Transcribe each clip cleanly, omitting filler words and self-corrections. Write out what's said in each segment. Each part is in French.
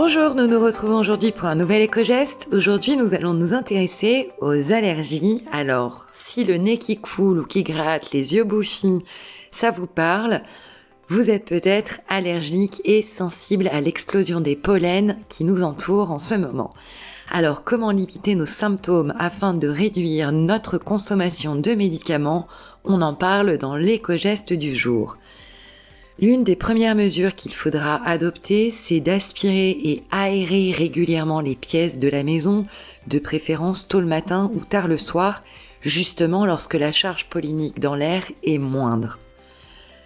Bonjour, nous nous retrouvons aujourd'hui pour un nouvel éco-geste. Aujourd'hui, nous allons nous intéresser aux allergies. Alors, si le nez qui coule ou qui gratte, les yeux bouchis, ça vous parle, vous êtes peut-être allergique et sensible à l'explosion des pollens qui nous entourent en ce moment. Alors, comment limiter nos symptômes afin de réduire notre consommation de médicaments? On en parle dans l'éco-geste du jour. L'une des premières mesures qu'il faudra adopter, c'est d'aspirer et aérer régulièrement les pièces de la maison, de préférence tôt le matin ou tard le soir, justement lorsque la charge pollinique dans l'air est moindre.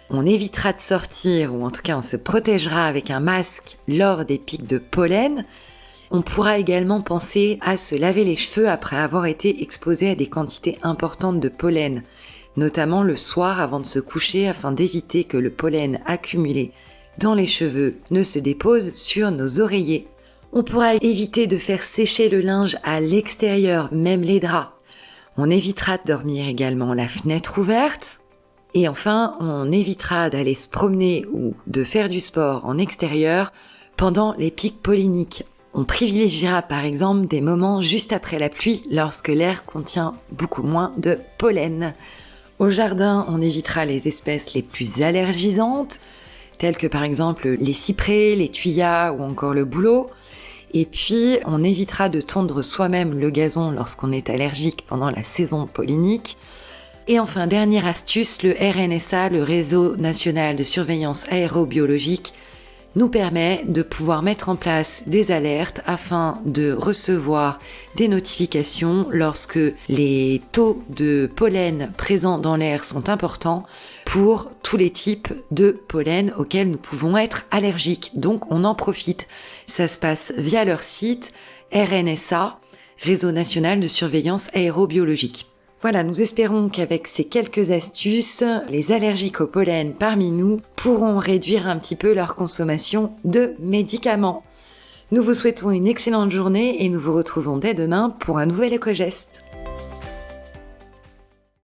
On évitera de sortir, ou en tout cas on se protégera avec un masque lors des pics de pollen. On pourra également penser à se laver les cheveux après avoir été exposé à des quantités importantes de pollen, notamment le soir avant de se coucher afin d'éviter que le pollen accumulé dans les cheveux ne se dépose sur nos oreillers. On pourra éviter de faire sécher le linge à l'extérieur, même les draps. On évitera de dormir également la fenêtre ouverte. Et enfin, on évitera d'aller se promener ou de faire du sport en extérieur pendant les pics polliniques. On privilégiera par exemple des moments juste après la pluie lorsque l'air contient beaucoup moins de pollen. Au jardin, on évitera les espèces les plus allergisantes, telles que par exemple les cyprès, les thuyas ou encore le bouleau. Et puis, on évitera de tondre soi-même le gazon lorsqu'on est allergique pendant la saison pollinique. Et enfin, dernière astuce, le RNSA, le Réseau National de Surveillance Aérobiologique, nous permet de pouvoir mettre en place des alertes afin de recevoir des notifications lorsque les taux de pollen présents dans l'air sont importants pour tous les types de pollen auxquels nous pouvons être allergiques. Donc on en profite. Ça se passe via leur site RNSA, Réseau National de Surveillance Aérobiologique. Voilà, nous espérons qu'avec ces quelques astuces, les allergiques au pollen parmi nous pourront réduire un petit peu leur consommation de médicaments. Nous vous souhaitons une excellente journée et nous vous retrouvons dès demain pour un nouvel éco-geste.